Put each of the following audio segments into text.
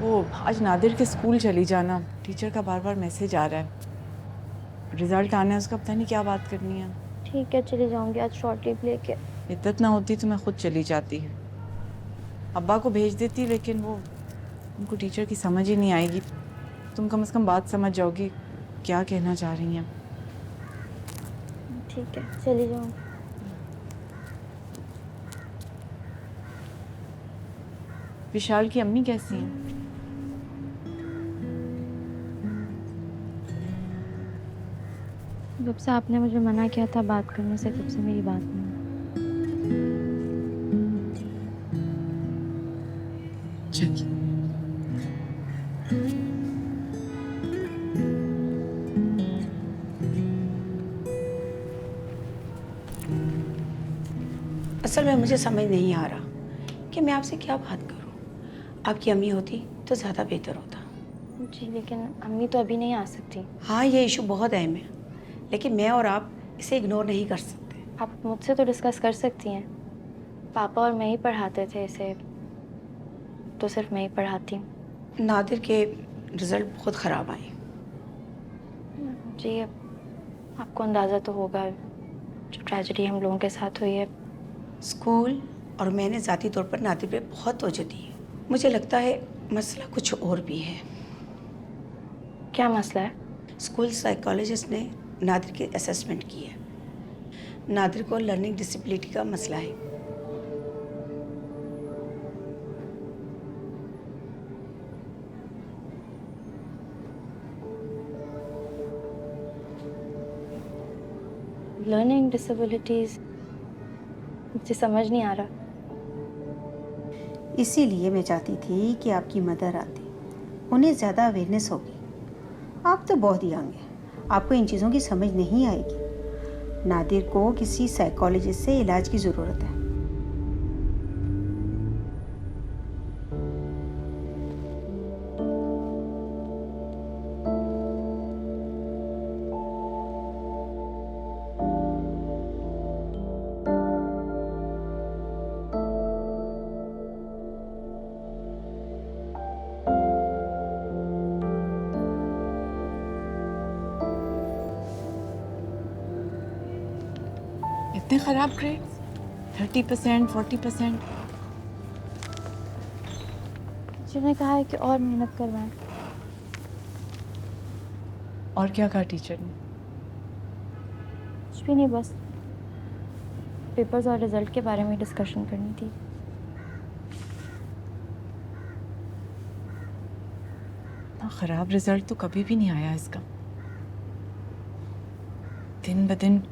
वो आज नादिर के स्कूल चली जाना, टीचर का बार बार मैसेज आ रहा है। रिजल्ट आना है उसका, पता नहीं क्या बात करनी है। ठीक है, चली जाऊंगी आज शॉर्ट लीव लेके। इद्दत ना होती तो मैं खुद चली जाती। अब्बा को भेज देती, लेकिन वो उनको टीचर की समझ ही नहीं आएगी। तुम कम से कम बात समझ जाओगी क्या कहना चाह रही हैं। ठीक है, चली जाऊंगी। विशाल की अम्मी कैसी हैं? जब से आपने मुझे मना किया था बात करने से, तब से मेरी बात नहीं हुई। चलिए। असल में मुझे समझ नहीं आ रहा कि मैं आपसे क्या बात करूं। आपकी अम्मी होती तो ज़्यादा बेहतर होता। जी, लेकिन अम्मी तो अभी नहीं आ सकती। हाँ, ये इशू बहुत अहम है, लेकिन मैं और आप इसे इग्नोर नहीं कर सकते। आप मुझसे तो डिस्कस कर सकती हैं। पापा और मैं ही पढ़ाते थे इसे, तो सिर्फ मैं ही पढ़ाती हूँ। नादिर के रिजल्ट बहुत ख़राब आए। जी, आपको अंदाज़ा तो होगा जो ट्रेजेडी हम लोगों के साथ हुई है। स्कूल और मैंने ज़ाती तौर पर नादिर पे बहुत तवज्जो दी है। मुझे लगता है मसला कुछ और भी है। क्या मसला है? स्कूल साइकोलॉजिस्ट ने नादिर की असेसमेंट की है। नादिर को लर्निंग डिसेबिलिटी का मसला है। लर्निंग डिसेबिलिटीज़ मुझे समझ नहीं आ रहा। इसीलिए मैं चाहती थी कि आपकी मदर आती, उन्हें ज़्यादा अवेयरनेस होगी। आप तो बहुत यंग हैं, आपको इन चीज़ों की समझ नहीं आएगी। नादिर को किसी साइकोलॉजिस्ट से इलाज की ज़रूरत है। इतने खराब ग्रेड्स, 30%, 40%। जिन्होंने कहा है कि और मेहनत करवाएं। और क्या कहा टीचर ने? कुछ भी नहीं, बस पेपर्स और रिजल्ट के बारे में डिस्कशन करनी थी। इतना खराब रिजल्ट तो कभी भी नहीं आया इसका। दिन ब दिन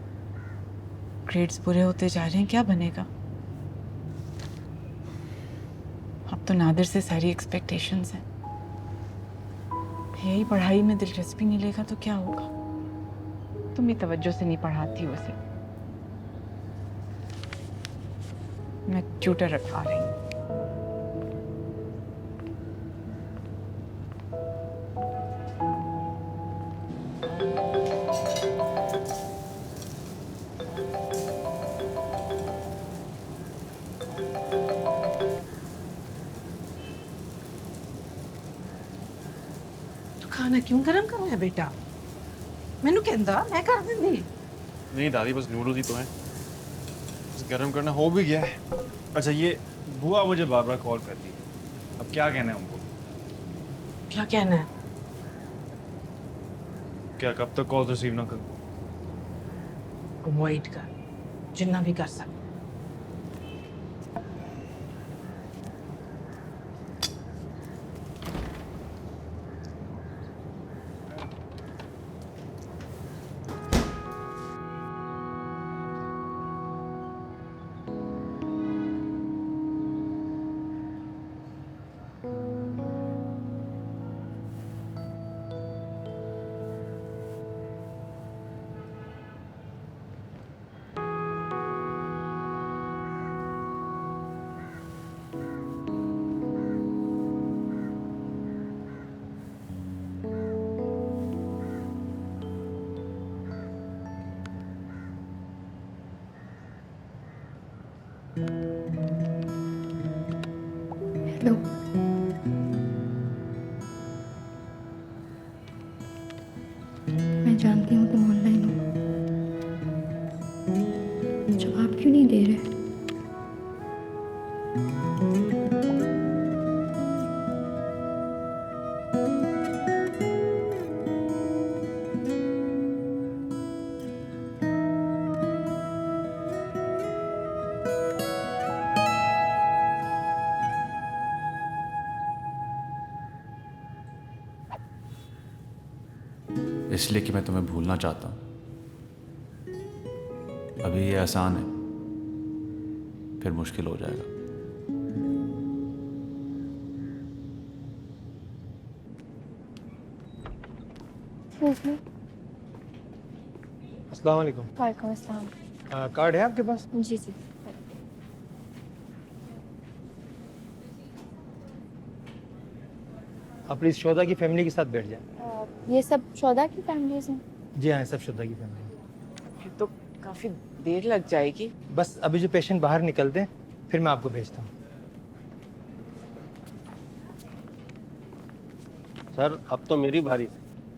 ग्रेड्स बुरे होते जा रहे हैं, क्या बनेगा? अब तो नादिर से सारी एक्सपेक्टेशंस हैं। यही पढ़ाई में दिलचस्पी नहीं लेगा तो क्या होगा? तुम भी तवज्जो से नहीं पढ़ाती हो उसे। मैं ट्यूटर रखवा रही हूँ। खाना क्यों गरम कर रहा है बेटा? मैनू कहंदा मैं कर दिंदी। नहीं दादी, बस नूडल्स ही तो हैं। बस गर्म करना हो भी गया है। अच्छा, ये बुआ मुझे बार बार कॉल करती है। अब क्या कहना है उनको? क्या कहना है? क्या कब तक कॉल रिसीव ना करूं? अवॉइड कर, जितना भी कर सकते। हेलो। इसलिए कि मैं तुम्हें भूलना चाहता हूँ। अभी ये आसान है, फिर मुश्किल हो जाएगा। अस्सलाम वालेकुम। वालेकुम अस्सलाम। कार्ड है आपके पास? जी जी। आप प्लीज़ शोधा की फैमिली के साथ बैठ जाएं। ये सब शोधा की फैमिलीज हैं? जी हाँ, सब शोधा की फैमिली। फिर तो काफी देर लग जाएगी। बस अभी जो पेशेंट बाहर निकलते हैं फिर मैं आपको भेजता हूँ। सर अब तो मेरी बारी।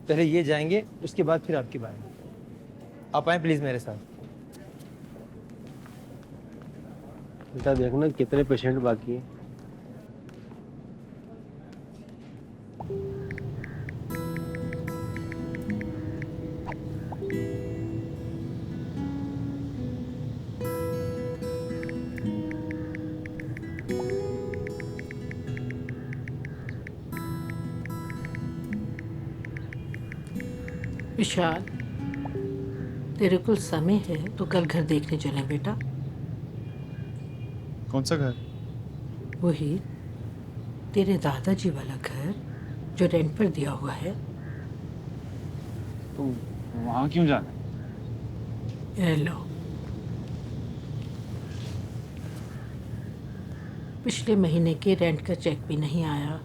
पहले ये जाएंगे, उसके बाद फिर आपकी बारी। आप आए प्लीज़ मेरे साथ। बेटा देखना कितने पेशेंट बाकी हैं। विशाल, तेरे को समय है तो कल घर देखने चले बेटा। कौन सा घर? वही तेरे दादाजी वाला घर जो रेंट पर दिया हुआ है। तो वहाँ क्यों जाना है? ये लो, पिछले महीने के रेंट का चेक भी नहीं आया,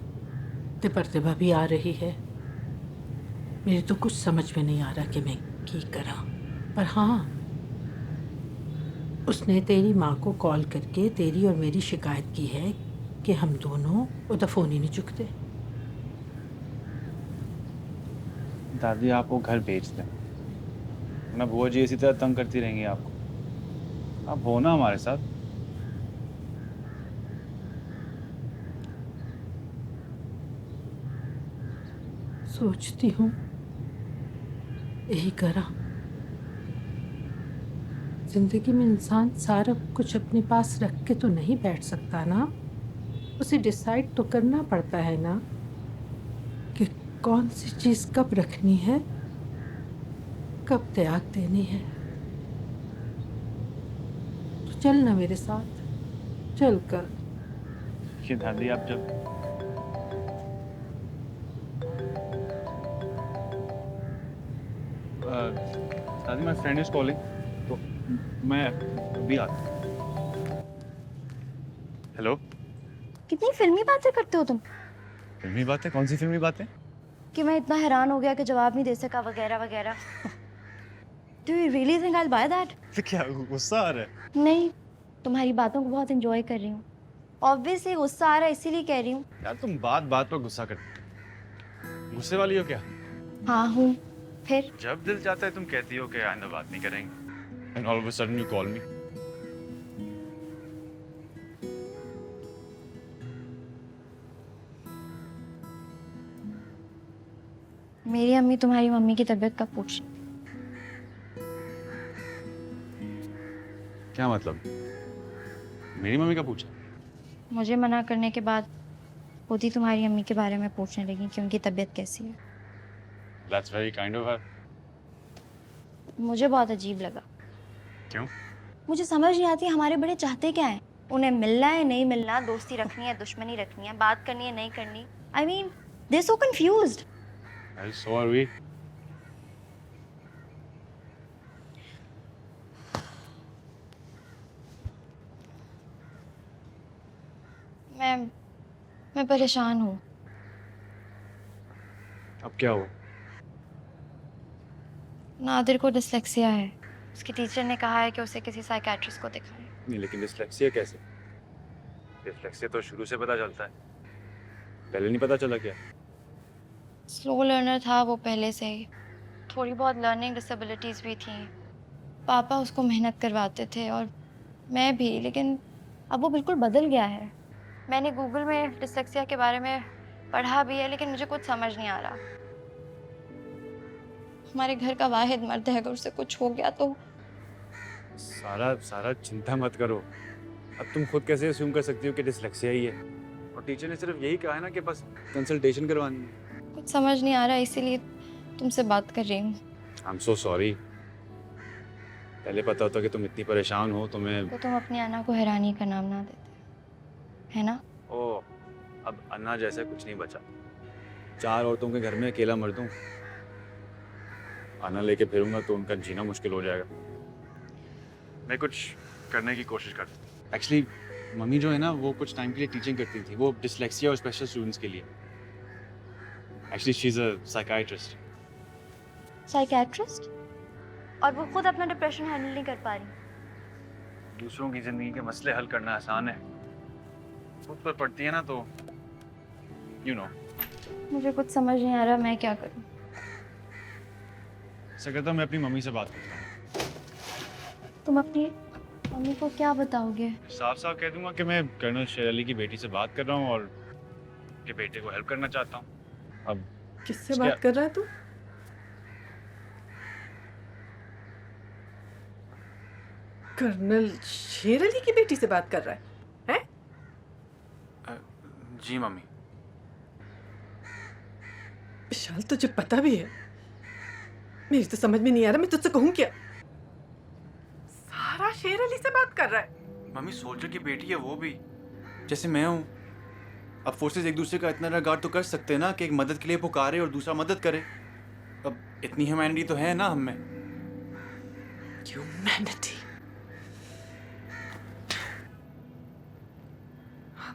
ते प्रतिभा भी आ रही है। मेरी तो कुछ समझ में नहीं आ रहा कि मैं की करा। पर हाँ, उसने तेरी माँ को कॉल करके तेरी और मेरी शिकायत की है कि हम दोनों उधर फ़ोन ही नहीं चुकते। दादी आप वो घर बेच दें, ना बुआ जी इसी तरह तंग करती रहेंगी आपको। आप हो ना हमारे साथ। सोचती हूँ यही करा। जिंदगी में इंसान सारा कुछ अपने पास रख के तो नहीं बैठ सकता ना। उसे डिसाइड तो करना पड़ता है ना कि कौन सी चीज़ कब रखनी है, कब त्याग देनी है। तो चल ना मेरे साथ, चल कर। ये दादी आप जब दादी माय फ्रेंड इज कॉलिंग, तो मैं अभी आता। हेलो। कितनी फिल्मी बातें करते हो तुम। फिल्मी बातें? कौन सी फिल्मी बातें? कि मैं इतना हैरान हो गया कि जवाब नहीं दे सका वगैरह वगैरह। Do you really think I will by that? तो क्या गुस्सा आ रहा है? नहीं, तुम्हारी बातों को बहुत एंजॉय कर रही हूँ। ऑब्वियसली गुस्सा आ रहा है इसीलिए कह रही हूँ। यार तुम बात बात पर गुस्सा करती हो। गुस्से वाली हो क्या? हाँ हूँ। फिर जब दिल चाहता है तुम कहती हो कि आइंदा बात नहीं करेंगे, and all of a sudden you call मी। मेरी अम्मी तुम्हारी मम्मी की तबीयत का पूछ। क्या मतलब? मेरी मम्मी का पूछा? मुझे मना करने के बाद खुद ही तुम्हारी अम्मी के बारे में पूछने लगी कि उनकी तबीयत कैसी है। That's very kind of her. मुझे बहुत अजीब लगा। क्यों? मुझे समझ नहीं आती हमारे बड़े चाहते क्या हैं। उन्हें मिलना है नहीं मिलना, दोस्ती रखनी है दुश्मनी रखनी है, बात करनी है नहीं करनी। I mean, they're so confused. Well, so are we. मैं परेशान हूँ। अब क्या हुआ? नादिर को डिस्लेक्सिया है। उसकी टीचर ने कहा है कि उसे किसी साइकियाट्रिस्ट को दिखाएं। नहीं, लेकिन डिस्लेक्सिया कैसे? डिस्लेक्सिया तो शुरू से पता चलता है, पहले नहीं पता चला क्या? स्लो लर्नर था वो पहले से ही। थोड़ी बहुत लर्निंग डिसेबिलिटीज़ भी थी। पापा उसको मेहनत करवाते थे और मैं भी, लेकिन अब वो बिल्कुल बदल गया है। मैंने गूगल में डिस्लेक्सिया के बारे में पढ़ा भी है, लेकिन मुझे कुछ समझ नहीं आ रहा। हमारे घर का वाहिद मर्द है, अगर उससे कुछ हो गया तो। सारा चिंता मत करो। अब तुम खुद कैसे अस्यूम कर सकती हो कि डिस्लेक्सिया ही है? और टीचर ने सिर्फ यही कहा है ना कि बस कंसल्टेशन करवानी है। कुछ समझ नहीं आ रहा, इसीलिए तुमसे बात कर रही हूँ। I am so sorry. पहले पता होता कि तुम इतनी परेशान हो तो मैं तो तुम अपनी अन्ना को हैरानी का नाम ना देते, है ना? ओ, अब अन्ना जैसा कुछ नहीं बचा। 4 औरतों के घर में अकेला मर दूं, अन्ना लेके फिरूंगा तो उनका जीना मुश्किल हो जाएगा। मैं कुछ करने की कोशिश करता हूँ। एक्चुअली मम्मी जो है ना, वो कुछ टाइम के लिए टीचिंग करती थी, वो डिसलेक्सिया और स्पेशल स्टूडेंट्स के लिए। Actually she is a psychiatrist. Psychiatrist? और वो खुद अपना डिप्रेशन हैंडल नहीं कर पा रही। दूसरों की जिंदगी के मसले हल करना आसान है, खुद पर पड़ती है ना तो यू नो। मुझे कुछ समझ नहीं आ रहा मैं क्या करूं। ऐसा करता हूं, मैं अपनी मम्मी से बात करता हूँ। तुम अपनी मम्मी को क्या बताओगे? साफ साफ कह दूंगा कि मैं कर्नल शेर अली की बेटी से बात कर रहा हूँ और के बेटे को हेल्प करना चाहता हूँ। अब किससे बात कर रहा है तू? कर्नल शेर अली की बेटी से बात कर रहा है? हैं? जी मम्मी। विशाल तुझे पता भी है? मेरी तो समझ में नहीं आ रहा मैं तुझसे कहूँ क्या? सारा शेर अली से बात कर रहा है। मम्मी सोल्जर की बेटी है वो भी, जैसे मैं हूँ। अब फोर्सेस एक दूसरे का इतना रिगार्ड तो कर सकते हैं ना कि एक मदद के लिए पुकारे और दूसरा मदद करे। अब इतनी ह्यूमैनिटी तो है ना हम में। ह्यूमैनिटी?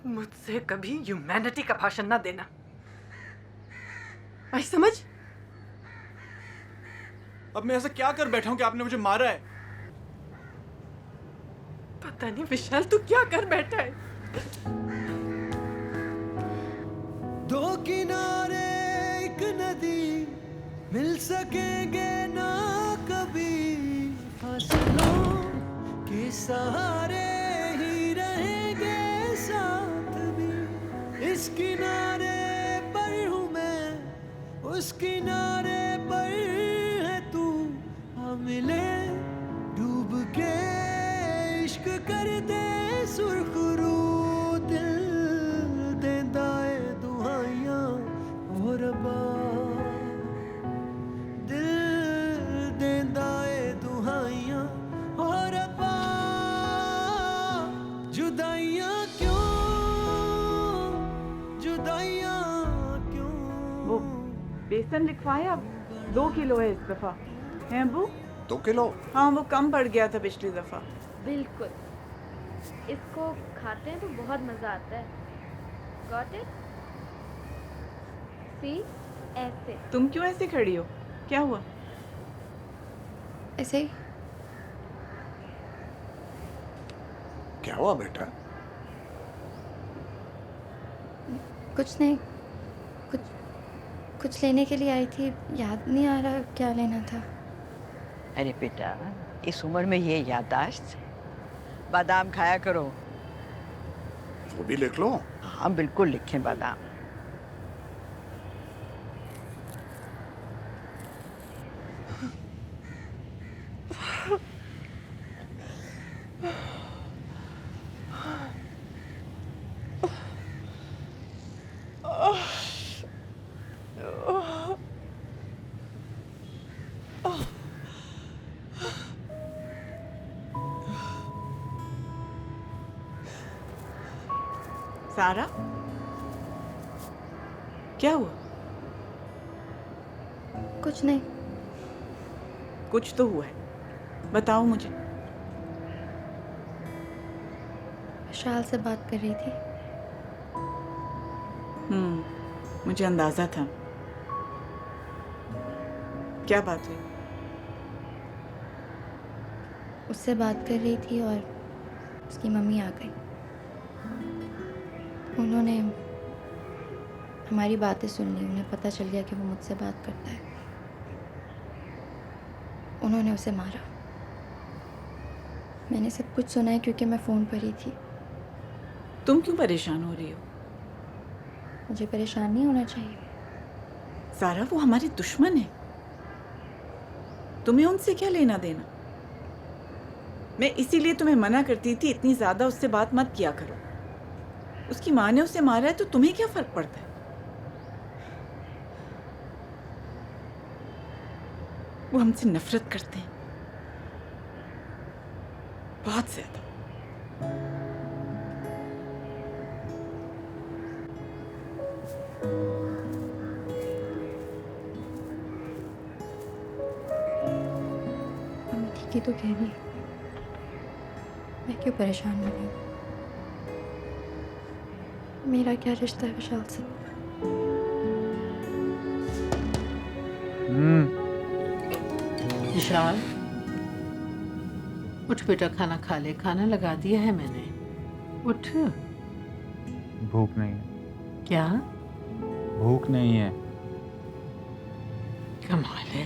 मुझसे कभी ह्यूमैनिटी का भाषण ना देना। आई समझ? अब मैं ऐसा क्या कर बैठा हूँ कि आपने मुझे मारा है? पता नहीं विशाल तू क्या कर बैठा है। दो किनारे एक नदी मिल सकेंगे ना कभी, फसलों के सहारे ही रहेंगे साथ भी। इस किनारे पर हूँ मैं, उस किनारे पर है तू। हम मिले डूब के इश्क कर दे सुरखरू, दिल दे दाए दुआइयां और रब्बा, दिल दे दाए दुआइयां और रब्बा। जुदाइयां क्यों, जुदाइयां क्यों। वो बेसन लिखवाया 2 किलो है इस दफा, है अबू? 2 किलो? हाँ वो कम पड़ गया था पिछली दफा। बिल्कुल, इसको खाते हैं तो बहुत मज़ा आता है। Got it? See? ऐसे। तुम क्यों ऐसे खड़ी हो? क्या हुआ? ऐसे ही। क्या हुआ बेटा? कुछ नहीं, कुछ लेने के लिए आई थी, याद नहीं आ रहा क्या लेना था। अरे बेटा, इस उम्र में ये याददाश्त? बादाम खाया करो। वो भी लिख लो। हाँ बिल्कुल लिखें बादाम। सारा क्या हुआ? कुछ नहीं। कुछ तो हुआ है, बताओ मुझे। विशाल से बात कर रही थी। मुझे अंदाजा था। क्या बात हुई? उससे बात कर रही थी और उसकी मम्मी आ गई। उन्होंने हमारी बातें सुन ली, उन्हें पता चल गया कि वो मुझसे बात करता है। उन्होंने उसे मारा। मैंने सब कुछ सुना है क्योंकि मैं फ़ोन पर ही थी। तुम क्यों परेशान हो रही हो? मुझे परेशान नहीं होना चाहिए। सारा वो हमारे दुश्मन है, तुम्हें उनसे क्या लेना देना? मैं इसीलिए तुम्हें मना करती थी, इतनी ज़्यादा उससे बात मत किया करो। उसकी माँ ने उसे मारा है तो तुम्हें क्या फर्क पड़ता है? वो हमसे नफरत करते हैं, बहुत ज्यादा। मम्मी ठीक ही तो कह रही है, मैं क्यों परेशान हो रही हूँ? मेरा क्या रिश्ता है विशाल से? विशाल, उठ बेटा, खाना खा ले। खाना लगा दिया है मैंने, उठ। भूख नहीं है। क्या? भूख नहीं है। कमाल है,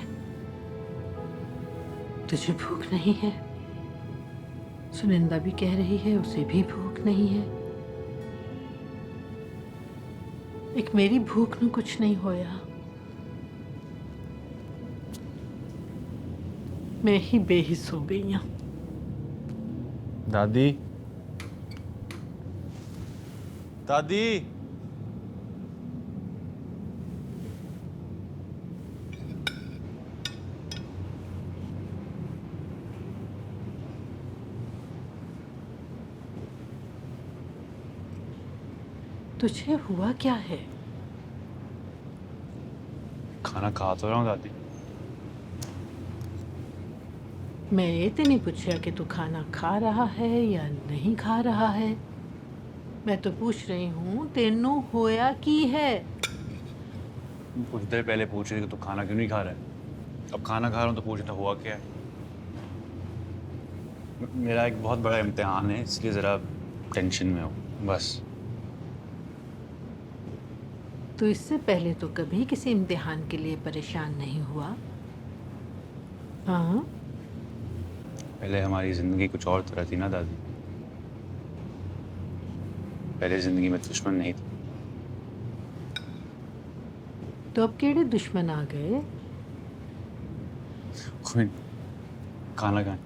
तुझे भूख नहीं है? सुनिंदा भी कह रही है उसे भी भूख नहीं है। एक मेरी भूख न कुछ नहीं होया। मैं ही बेहिस हो गई हूँ। दादी, दादी, तुझे हुआ क्या है? खाना खा तो रहा हूँ दादी। मैं ये तो नहीं पूछा कि तू खाना खा रहा है या नहीं खा रहा है। मैं तो पूछ रही हूँ तेनू होया की है। कुछ देर पहले पूछ रही थी कि तू खाना क्यों नहीं खा रहा है। अब खाना खा रहा हूँ तो पूछ रहा हुआ क्या है। मेरा एक बहुत बड़ा इम्तिहान है, इसलिए ज़रा टेंशन में हूँ बस। तो इससे पहले तो कभी किसी इम्तिहान के लिए परेशान नहीं हुआ? हाँ, पहले हमारी ज़िंदगी कुछ और तरह थी ना दादी। पहले ज़िंदगी में दुश्मन नहीं थे। तो अब केड़े दुश्मन आ गए? कोई खाना खाएं।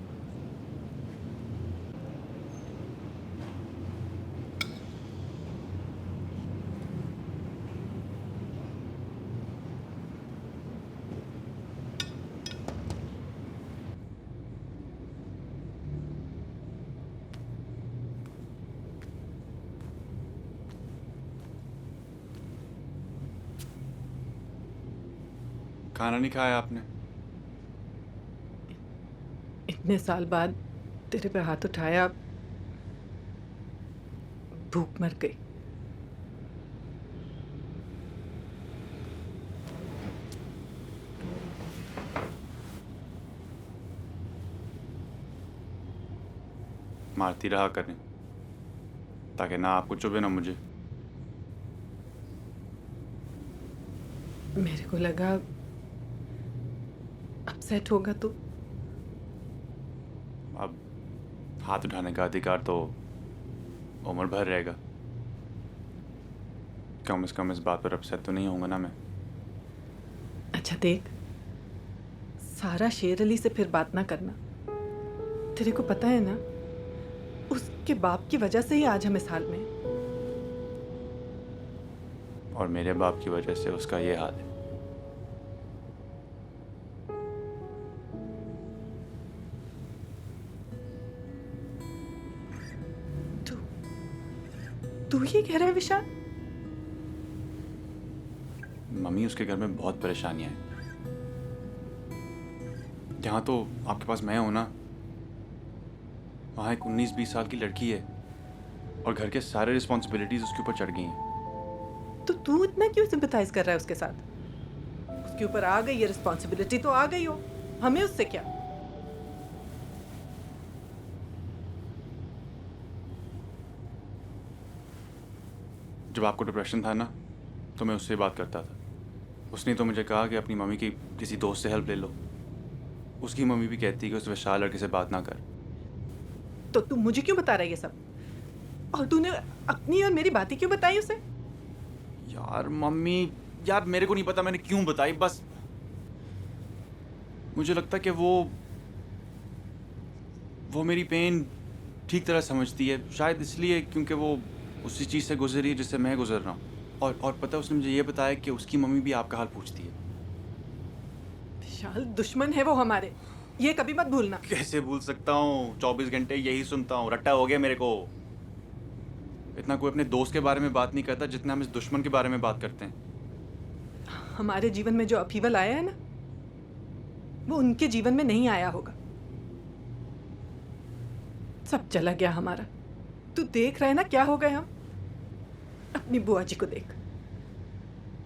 खाना नहीं खाया आपने? इतने साल बाद तेरे पे हाथ उठाया, भूख मर गई। मारती रहा करें ताकि ना आपको चुभे ना मुझे। मेरे को लगा अपसेट होगा तो। अब हाथ उठाने का अधिकार तो उम्र भर रहेगा। कम से कम इस बात पर अपसेट तो नहीं होऊंगा ना मैं। अच्छा देख, सारा शेर अली से फिर बात ना करना। तेरे को पता है ना, उसके बाप की वजह से ही आज हम इस हाल में। और मेरे बाप की वजह से उसका ये हाल है। तू ये कह रहा है विशाल? मम्मी, उसके घर में बहुत परेशानियां हैं। यहाँ तो आपके पास मैं हूं ना, वहाँ एक 19-20 साल की लड़की है और घर के सारे रिस्पॉन्सिबिलिटीज उसके ऊपर चढ़ गई हैं। तो तू इतना क्यों सिंपैथाइज कर रहा है उसके साथ? उसके ऊपर आ गई ये रिस्पॉन्सिबिलिटी तो आ गई हो, हमें उससे क्या? जब आपको डिप्रेशन था ना, तो मैं उससे बात करता था। उसने तो मुझे कहा कि अपनी मम्मी की किसी दोस्त से हेल्प ले लो। उसकी मम्मी भी कहती है कि उस विशाल लड़के से बात ना कर। तो तू मुझे क्यों बता रहा है ये सब? और तूने अपनी और मेरी बातें क्यों बताई उसे? यार मम्मी, यार मेरे को नहीं पता मैंने क्यों बताई। बस मुझे लगता है कि वो मेरी पेन ठीक तरह समझती है, शायद इसलिए क्योंकि वो उसी चीज़ से गुजरी है जिससे मैं गुजर रहा हूँ। और पता है, उसने मुझे ये बताया कि उसकी मम्मी भी आपका हाल पूछती है। विशाल, दुश्मन है वो हमारे, ये कभी मत भूलना। कैसे भूल सकता हूँ? 24 घंटे यही सुनता हूँ, रट्टा हो गया मेरे को। इतना कोई अपने दोस्त के बारे में बात नहीं करता जितना हम इस दुश्मन के बारे में बात करते हैं। हमारे जीवन में जो अपहीवल आया है ना, वो उनके जीवन में नहीं आया होगा। सब चला गया हमारा। तू देख रहा है ना क्या हो गए हम। अपनी बुआ जी को देख,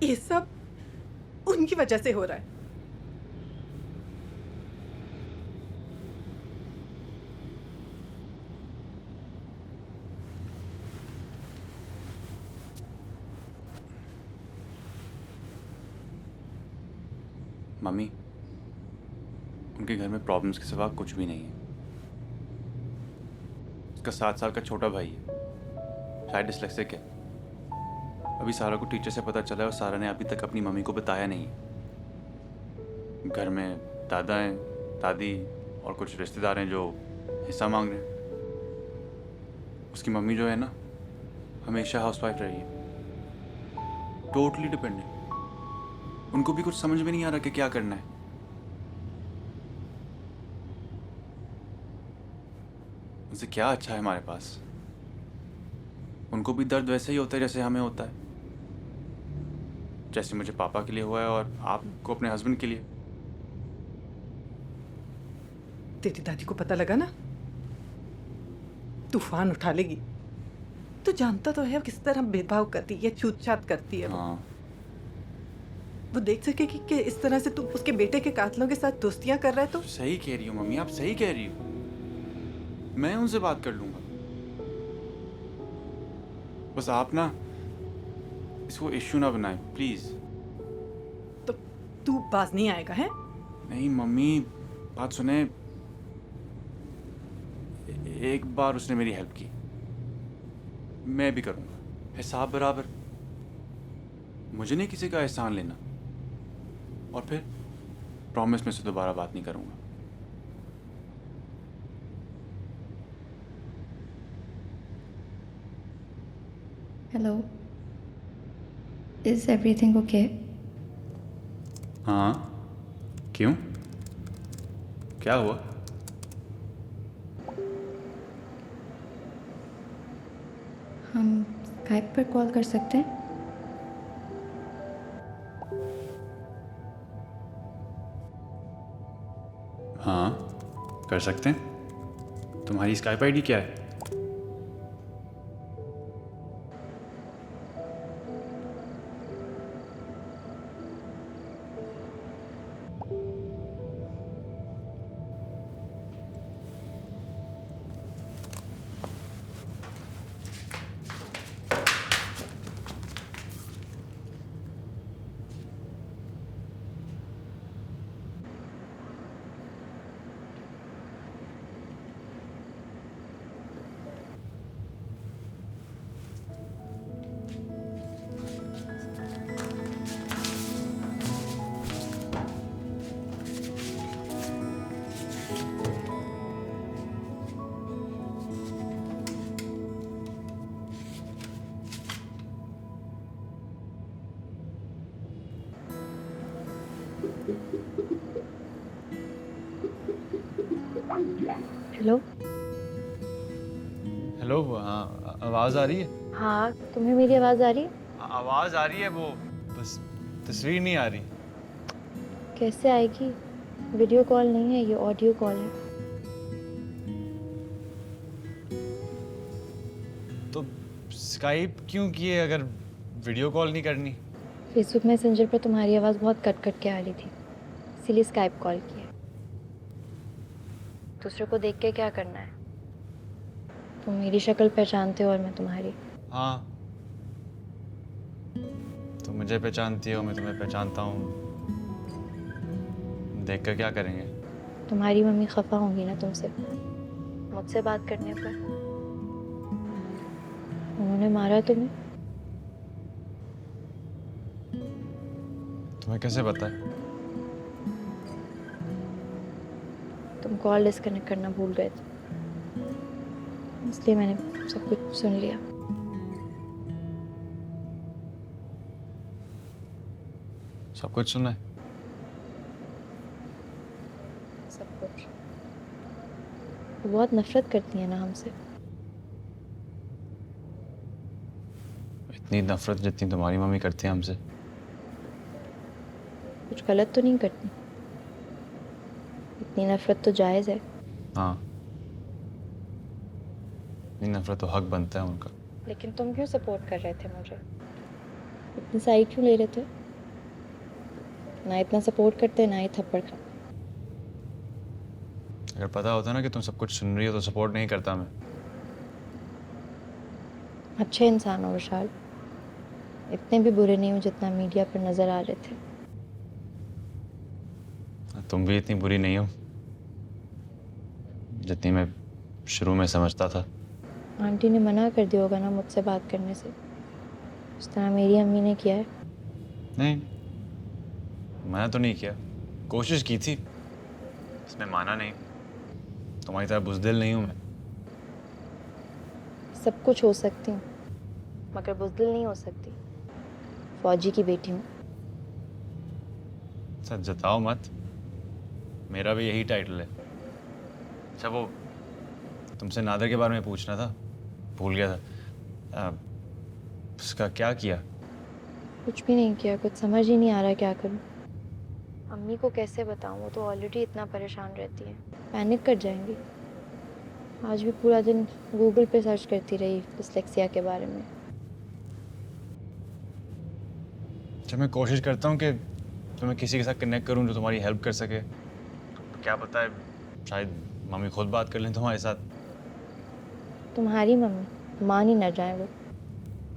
ये सब उनकी वजह से हो रहा है। मम्मी, उनके घर में प्रॉब्लम्स के सिवा कुछ भी नहीं है। उसका 7 साल का छोटा भाई है, शायद डिस्लेक्सिक है। अभी सारा को टीचर से पता चला है और सारा ने अभी तक अपनी मम्मी को बताया नहीं। घर में दादा हैं, दादी और कुछ रिश्तेदार हैं जो हिस्सा मांग रहे हैं। उसकी मम्मी जो है ना, हमेशा हाउसवाइफ रही है, टोटली डिपेंडेंट। उनको भी कुछ समझ में नहीं आ रहा कि क्या करना है। उनसे क्या अच्छा है हमारे पास। उनको भी दर्द वैसे ही होता है जैसे हमें होता है, जैसे मुझे पापा के लिए हुआ है और आपको अपने हस्बैंड के लिए। तेरी दादी को पता लगा ना, तूफान उठा लेगी। तू जानता तो है किस तरह भेदभाव करती है, छूतछात करती है। हाँ। वो देख सकेगी कि इस तरह से तू उसके बेटे के कातलों के साथ दोस्तियां कर रहा है। तो सही कह रही हो मम्मी, आप सही कह रही हो। मैं उनसे बात कर लूंगा। बस आप ना इसको इश्यू ना बनाए प्लीज। तो तू बाज नहीं आएगा है? नहीं मम्मी, बात सुने। एक बार उसने मेरी हेल्प की, मैं भी करूंगा। हिसाब बराबर। मुझे नहीं किसी का एहसान लेना। और फिर प्रॉमिस में से दोबारा बात नहीं करूंगा। Hello, is everything okay? हाँ, क्यों? क्या हुआ? हम स्काइप पर कॉल कर सकते हैं? हाँ, कर सकते हैं। तुम्हारी स्काइप आईडी क्या है? हेलो। हेलो, हाँ, आवाज़ आ रही है? हाँ, तुम्हें मेरी आवाज़ आ रही है? आवाज़ आ रही है, वो बस तस्वीर नहीं आ रही। कैसे आएगी? वीडियो कॉल नहीं है, ये ऑडियो कॉल है। तो स्काइप क्यों किए अगर वीडियो कॉल नहीं करनी? फेसबुक मैसेंजर पर तुम्हारी आवाज़ बहुत कट कट के आ रही थी, इसीलिए स्काइप कॉल किया। दूसरे को देख के क्या करना है? तुम मेरी शक्ल पहचानते हो और मैं तुम्हारी। हाँ, तुम मुझे पहचानती हो, मैं तुम्हें पहचानता हूँ। देख कर क्या करेंगे? तुम्हारी मम्मी खफा होंगी ना तुमसे, मुझसे बात करने पर। उन्होंने मारा तुम्हें। तुम्हें कैसे पता है? तुम कॉल डिस्कनेक्ट करना भूल गए थे, इसलिए मैंने सब कुछ सुन लिया। सब कुछ सुना है? वो बहुत नफरत करती है ना हमसे। इतनी नफरत जितनी तुम्हारी मम्मी करती है हमसे। कुछ गलत तो नहीं करती, इतनी नफरत तो जायज़ है। हाँ, इतनी नफरत तो हक बनता है उनका। लेकिन तुम क्यों सपोर्ट कर रहे थे मुझे? इतनी साइड क्यों ले रहे थे? ना इतना सपोर्ट करते ना ही थप्पड़ खा। अगर पता होता ना कि तुम सब कुछ सुन रही हो तो सपोर्ट नहीं करता मैं। अच्छे इंसान हो विशाल, इतने भी बुरे नहीं हो जितना मीडिया पर नजर आ रहे थे। तुम भी इतनी बुरी नहीं हो जितनी मैं शुरू में समझता था। आंटी ने मना कर दिया होगा ना मुझसे बात करने से, उस तरह मेरी अम्मी ने किया है। नहीं, मैंने तो नहीं किया, कोशिश की थी, इसमें माना नहीं। तुम्हारी तरह बुज़दिल नहीं हूँ मैं। सब कुछ हो सकती हूँ मगर बुज़दिल नहीं हो सकती। फौजी की बेटी हूँ। सच जताओ मत, मेरा भी यही टाइटल है। अच्छा, वो तुमसे नादर के बारे में पूछना था, भूल गया था। उसका क्या किया? कुछ भी नहीं किया, कुछ समझ ही नहीं आ रहा क्या करूँ। अम्मी को कैसे बताऊँ, वो तो ऑलरेडी इतना परेशान रहती है, पैनिक कर जाएंगी। आज भी पूरा दिन गूगल पे सर्च करती रही डिस्लेक्सिया के बारे में। अच्छा, मैं कोशिश करता हूँ कि तुम्हें किसी के साथ कनेक्ट करूँ जो तुम्हारी हेल्प कर सके। तो क्या पता है, शायद मम्मी खुद बात कर लें तुम्हारे साथ। तुम्हारी मम्मी मान ही न जाए, वो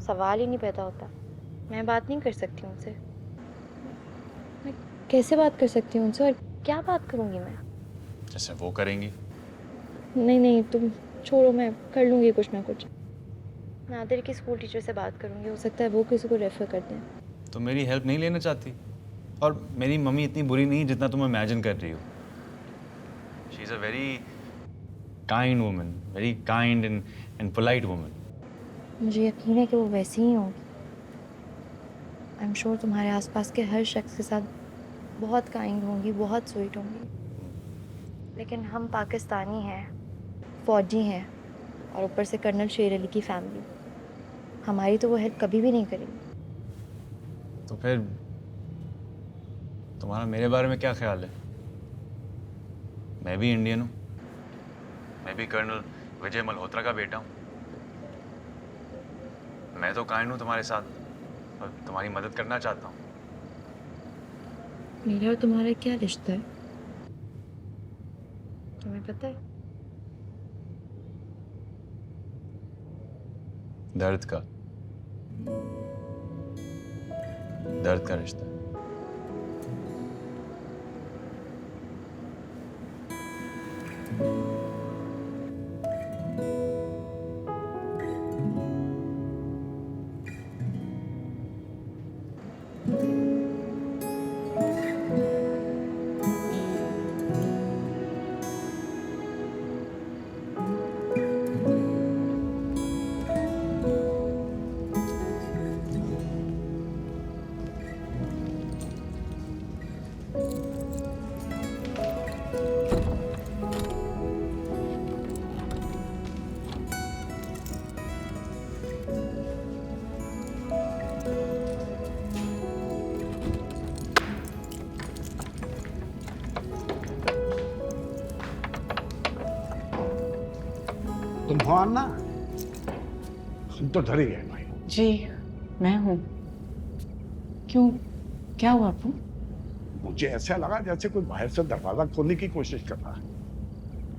सवाल ही नहीं पैदा होता। मैं बात नहीं कर सकती उनसे। मैं कैसे बात कर सकती हूँ उनसे, और क्या बात करूँगी मैं? जैसे वो करेंगी। नहीं नहीं, तुम छोड़ो, मैं कर लूँगी कुछ ना कुछ। नादिर की स्कूल टीचर से बात करूँगी, हो सकता है वो किसी को रेफर कर दें। तो मेरी हेल्प नहीं लेना चाहती? और मेरी मम्मी इतनी बुरी नहीं जितना तुम इमेजिन कर रही हो। She is a very kind woman, very kind and polite woman. मुझे यकीन है कि वो वैसी ही होंगी। आई एम श्योर तुम्हारे आसपास के हर शख्स के साथ बहुत काइंड होंगी, बहुत स्वीट होंगी। लेकिन हम पाकिस्तानी हैं, फ़ौजी हैं, और ऊपर से कर्नल शेर अली की फैमिली। हमारी तो वो हेल्प कभी भी नहीं करेगी। तो फिर तुम्हारा मेरे बारे में क्या ख्याल है? मैं भी इंडियन हूँ, मैं भी कर्नल विजय मल्होत्रा का बेटा हूँ। मैं तो काइंड हूँ तुम्हारे साथ और तुम्हारी मदद करना चाहता हूँ। मेरा और तुम्हारा क्या रिश्ता है, तुम्हें पता है? दर्द का रिश्ता। तुम हो अन्ना? हम तो डर ही गए भाई। जी मैं हूँ। क्यों, क्या हुआ आपको? मुझे ऐसा लगा जैसे कोई बाहर से दरवाजा खोलने की कोशिश कर रहा है।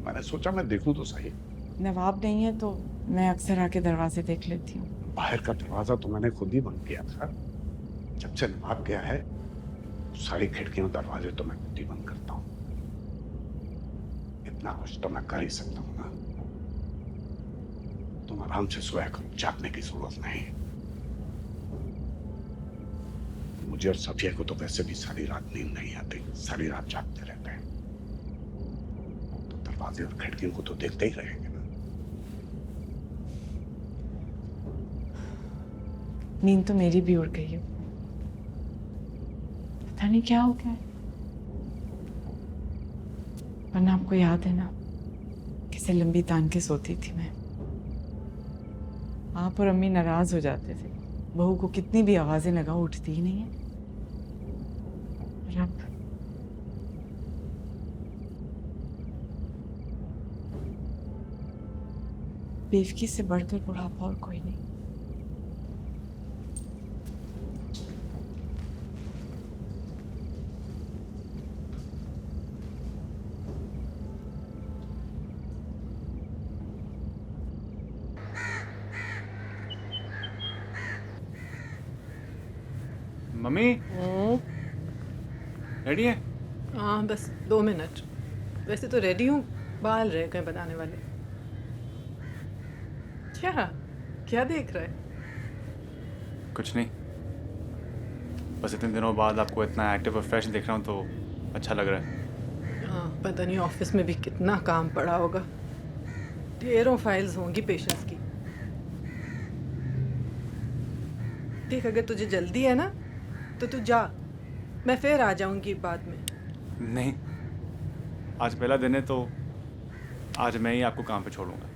मैंने सोचा मैं देखूं तो सही। नवाब नहीं है तो मैं अक्सर आके दरवाजे देख लेती हूँ। बाहर का दरवाजा तो मैंने खुद ही बंद किया था। जब से नवाब गया है सारी खिड़कियां दरवाजे तो मैं खुद ही बंद करता हूँ। इतना कुछ तो मैं कर ही सकता हूँ ना। तुम आराम से सोया करो, जागने की जरूरत नहीं। मुझे और सफिया को तो वैसे भी सारी रात नींद नहीं आती, सारी रात जागते रहते हैं। तो दरवाजे और खिड़कियों को तो देखते ही रहेंगे ना। नींद तो मेरी भी उड़ गई है, पता नहीं क्या हो गया है। वरना आपको याद है ना कि आंखें लंबी तान के सोती थी मैं। आप और अम्मी नाराज हो जाते थे, बहू को कितनी भी आवाजें लगाओ उठती ही नहीं है। और अब बेवकी से बढ़कर बुढ़ापा और कोई नहीं। मम्मी रेडी है? हाँ बस 2 मिनट। वैसे तो रेडी हूँ, बाल रह गए बनाने वाले। क्या क्या देख रहा है? कुछ नहीं, बस इतने दिनों बाद आपको इतना एक्टिव और फ्रेश देख रहा हूँ तो अच्छा लग रहा है। हाँ, पता नहीं ऑफिस में भी कितना काम पड़ा होगा। ढेरों फाइल्स होंगी पेशेंट्स की। देख, अगर तुझे जल्दी है ना तो तू जा, मैं फिर आ जाऊंगी बाद में। नहीं, आज पहला दिन है तो आज मैं ही आपको काम पे छोड़ूंगा,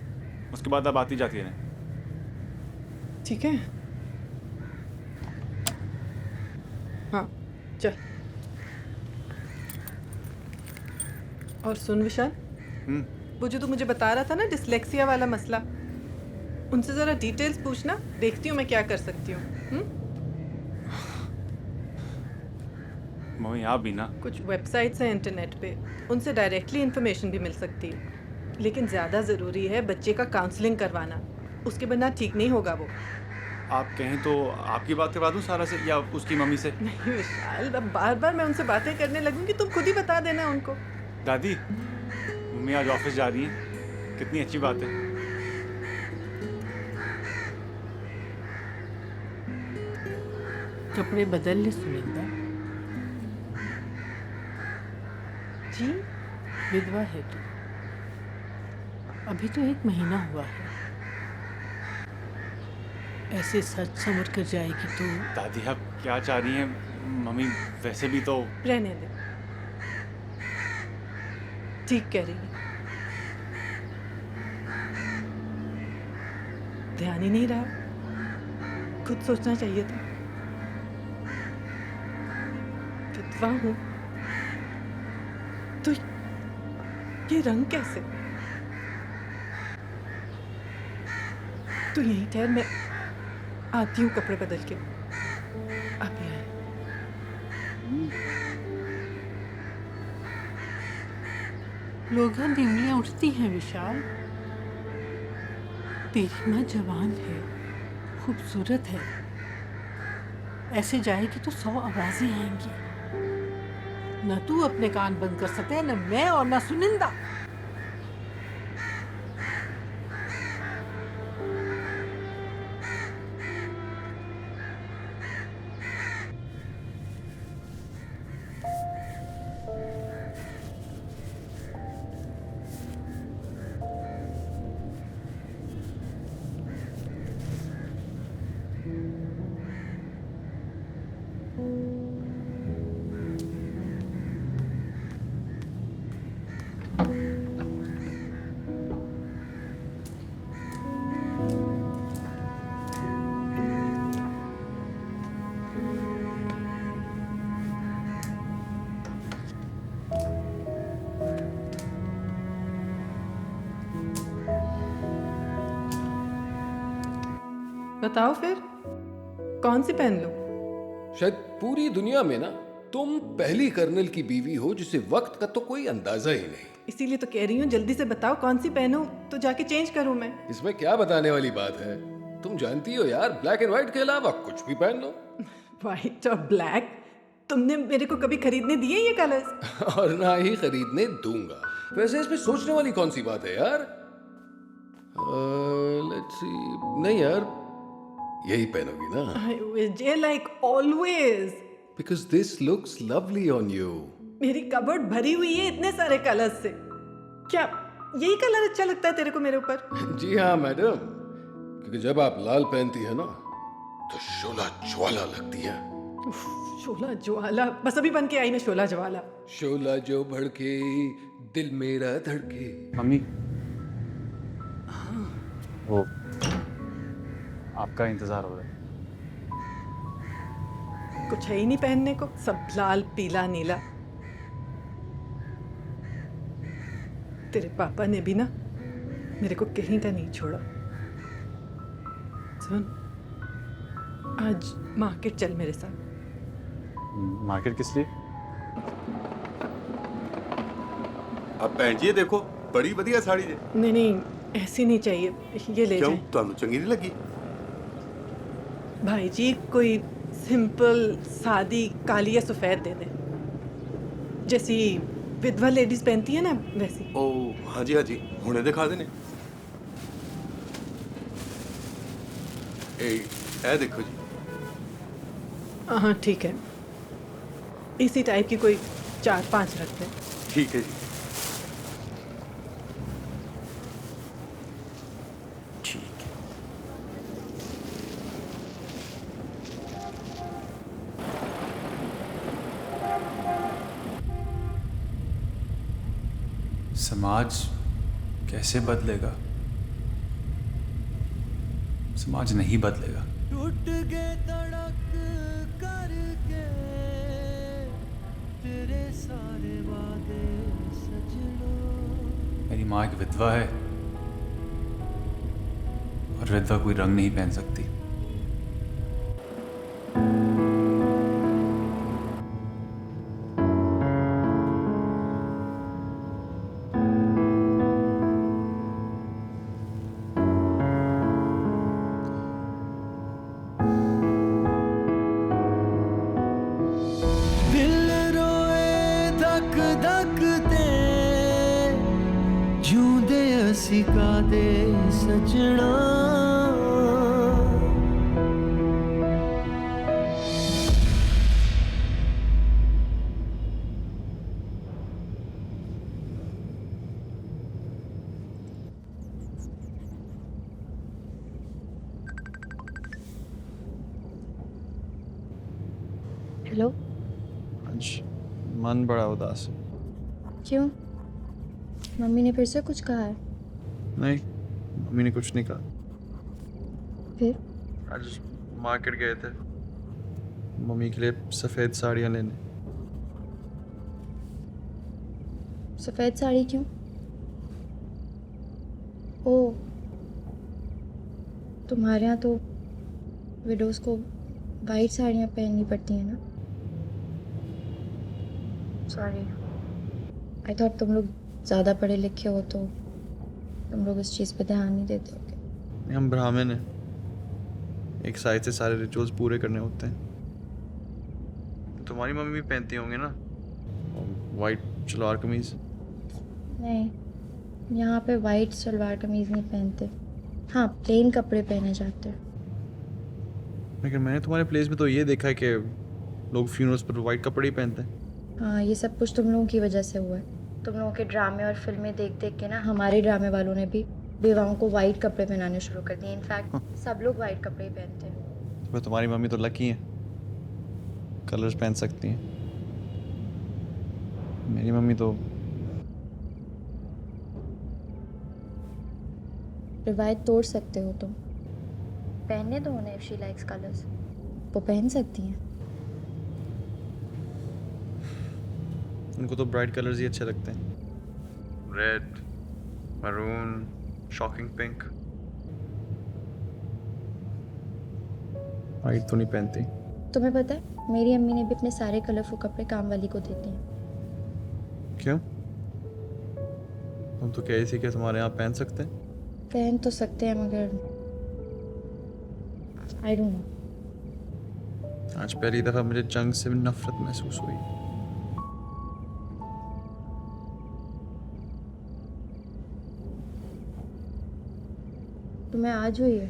उसके बाद आप आती जाती रहें। ठीक है? हाँ चल। और सुन विशाल, वो जो तू मुझे बता रहा था ना डिसलेक्सिया वाला मसला, उनसे ज़रा डिटेल्स पूछना, देखती हूँ मैं क्या कर सकती हूँ। मम्मी आप भी ना। कुछ वेबसाइट्स हैं इंटरनेट पे, उनसे डायरेक्टली इन्फॉर्मेशन भी मिल सकती है, लेकिन ज़्यादा ज़रूरी है बच्चे का काउंसलिंग करवाना, उसके बिना ठीक नहीं होगा वो। आप कहें तो आपकी बात करवा दूँ सारा से या उसकी मम्मी से? नहीं विशाल, अब बार बार मैं उनसे बातें करने लगूंगी, तुम खुद ही बता देना उनको। दादी, मम्मी आज ऑफिस जा रही हैं, कितनी अच्छी बात है। कपड़े बदल ले सुनिंदा जी, विधवा है तू, अभी तो 1 महीना हुआ है, ऐसे सच समझ कर जाएगी तो। दादी आप क्या चाह रही हैं? मम्मी वैसे भी तो। रहने दे, ठीक कह रही है, ध्यान ही नहीं रहा, खुद सोचना चाहिए था। विधवा हूं तो ये रंग कैसे? तो यहीं ठहर, मैं आती हूँ कपड़े बदल के। आप ही आए। लोगों की उंगलियां उठती हैं विशाल। तेरी माँ जवान है, खूबसूरत है, ऐसे जाएगी तो 100 आवाजें आएंगी। न तू अपने कान बंद कर सकते है, न मैं और न सुनिंदा। बताओ फिर कौन सी पहन लूं? शायद पूरी दुनिया में ना तुम पहली कर्नल की बीवी हो जिसे वक्त का तो कोई अंदाजा ही नहीं। इसीलिए तो कह रही हूँ, जल्दी से बताओ कौन सी पहनूं तो जाके चेंज करूं मैं। इसमें क्या बताने वाली बात है, तुम जानती हो यार, ब्लैक एंड व्हाइट के अलावा कुछ भी पहन लो। व्हाइट और ब्लैक? तुमने मेरे को कभी खरीदने दिए ये कलर्स? और ना ही खरीदने दूंगा। वैसे इसमें सोचने वाली कौन सी बात है यार? लेट्स सी, नहीं यार, यही पहनोगी ना? I wish you like always. Because this looks lovely on you. मेरी कबर्ड भरी हुई है इतने सारे कलर्स से, क्या यही कलर अच्छा लगता है तेरे को मेरे ऊपर? जी हाँ मैडम, क्योंकि जब आप लाल पहनती है ना तो शोला ज्वाला लगती है। शोला ज्वाला? बस अभी बन के आई मैं शोला ज्वाला। शोला जो भड़के दिल मेरा धड़के। मम्मी वो आपका इंतज़ार हो रहा है। कुछ है ही नहीं पहनने को, सब लाल पीला नीला। तेरे पापा ने भी ना मेरे को कहीं का नहीं छोड़ा। सुन, आज मार्केट चल मेरे साथ। मार्केट किस लिए? अब भैन जी देखो बड़ी वधिया साड़ी जे। नहीं नहीं, ऐसी नहीं चाहिए, ये ले क्यों जाएं। ਤੁਹਾਨੂੰ ਚੰਗੀ नहीं लगी? भाई जी कोई सिंपल सादी काली या सफ़ेद दे दे, जैसी विधवा लेडीज पहनती है ना वैसी। ओ हाँ जी हुणे दिखा देने। ए देखो जी। हाँ ठीक है, इसी टाइप की कोई 4-5 रख दे। ठीक है जी। समाज कैसे बदलेगा? समाज नहीं बदलेगा। टूट गए तड़क करके तेरे सारे वादे सजना। मेरी माँ एक विधवा है और विधवा कोई रंग नहीं पहन सकती। दिल रोए धक धक ते जूंदे असी कादे सजना। हेलो। आज मन बड़ा उदास है। क्यों? मम्मी ने फिर से कुछ कहा है? नहीं, मम्मी ने कुछ नहीं कहा। फिर? आज मार्केट गए थे मम्मी के लिए सफ़ेद साड़ियाँ लेने। सफ़ेद साड़ी क्यों? ओ, तुम्हारे यहाँ तो विडोज़ को वाइट साड़ियाँ पहननी पड़ती हैं ना? सॉरी, आई थॉट तुम लोग ज़्यादा पढ़े लिखे हो तो तुम लोग इस चीज़ पे ध्यान नहीं देते होगे। हम ब्राह्मण हैं, एक साइड से सारे रिचुअल्स पूरे करने होते हैं। तुम्हारी मम्मी भी पहनती होंगी ना वाइट सलवार कमीज? नहीं, यहाँ पे वाइट सलवार कमीज़ नहीं पहनते। हाँ, प्लेन कपड़े पहने जाते हैं। लेकिन मैंने तुम्हारे प्लेस में तो ये देखा है कि लोग फ्यूनरल्स पर वाइट कपड़े ही पहनते हैं। हाँ, ये सब कुछ तुम लोगों की वजह से हुआ है। तुम लोगों के ड्रामे और फिल्में देख देख के ना हमारे ड्रामे वालों ने भी बेवाओं को वाइट कपड़े पहनाने शुरू कर दिए। इनफैक्ट सब लोग वाइट कपड़े ही पहनते हैं। तो तुम्हारी मम्मी तो लकी है, कलर्स पहन सकती हैं। मेरी मम्मी तो रिवायत तोड़ सकते हो तुम। पहनने दो उन्हें, इफ शी लाइक्स कलर्स वो पहन सकती हैं। उनको तो ब्राइट कलर्स ही अच्छे लगते हैं, red, maroon, shocking pink. White तो नहीं पहनती। तुम्हें पता है मेरी अम्मी ने भी अपने सारे कलरफुल कपड़े काम वाली को देते हैं। क्यों? तुम तो कह रही थी कि तुम्हारे यहाँ पहन सकते हैं। पहन तो सकते हैं मगर आई डोंट नो। आज पहली दफ़ा मुझे जंग से नफरत महसूस हुई। तुम्हें आज हुई है?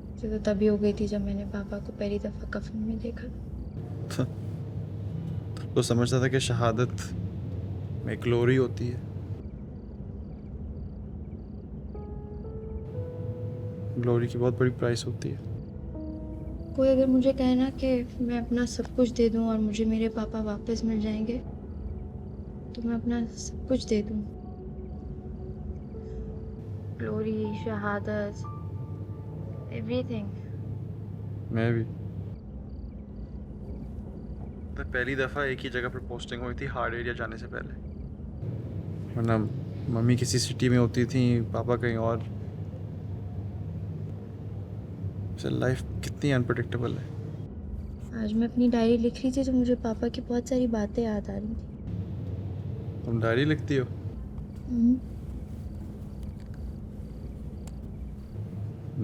मुझे तो तभी हो गई थी जब मैंने पापा को पहली दफ़ा कफन में देखा। तो समझता था कि शहादत में ग्लोरी होती है। ग्लोरी की बहुत बड़ी प्राइस होती है। कोई अगर मुझे कहे ना कि मैं अपना सब कुछ दे दूं और मुझे मेरे पापा वापस मिल जाएंगे तो मैं अपना सब कुछ दे दूं। ग्लोरी, शहादत, एवरीथिंग। मैं भी। तो पहली दफ़ा एक ही जगह पर पोस्टिंग हुई थी हार्ड एरिया जाने से पहले, वरना मम्मी किसी सिटी में होती थी, पापा कहीं और। लाइफ कितनी अनप्रेडिक्टेबल है। आज मैं अपनी डायरी लिख रही थी तो मुझे पापा की बहुत सारी बातें याद आ रही थी। तुम डायरी लिखती हो?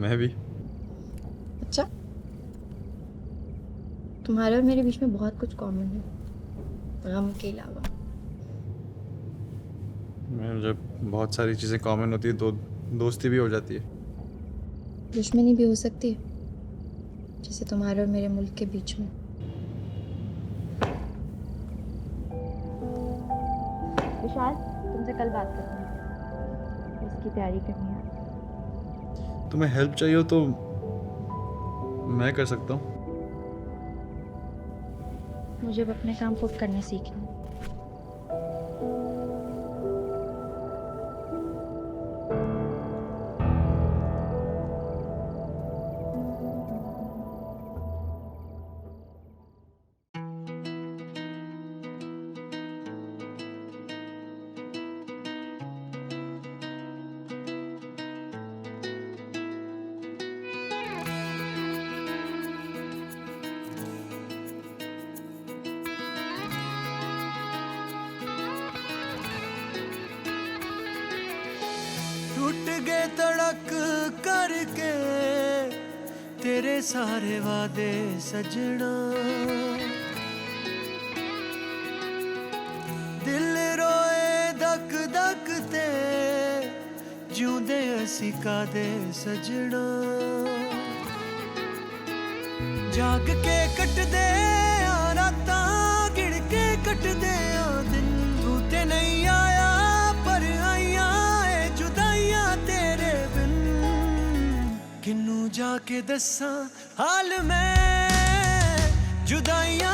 मैं भी। अच्छा, तुम्हारे और मेरे बीच में बहुत कुछ कॉमन है, गम के अलावा। जब बहुत सारी चीज़ें कॉमन होती है तो दोस्ती भी हो जाती है। दुश्मनी भी हो सकती है, जैसे तुम्हारे और मेरे मुल्क के बीच में। विशाल, तुमसे कल बात करूँगी, इसकी तैयारी करनी है। तुम्हें हेल्प चाहिए हो तो मैं कर सकता हूँ। मुझे अब अपने काम खुद करने सीखना है। टूट गए तड़क करके तेरे सारे वादे सजना, दिल रोए धक धक ते जिउंदे असी कादे सजना। जाग के कटदे आ रातां, गिण के कटदे आ दिन, तू ते नहीं आया पर आइयां ए जुदाइयां तेरे बिन। किन्नू जाके दस्सां हाल मैं, जुदाइयां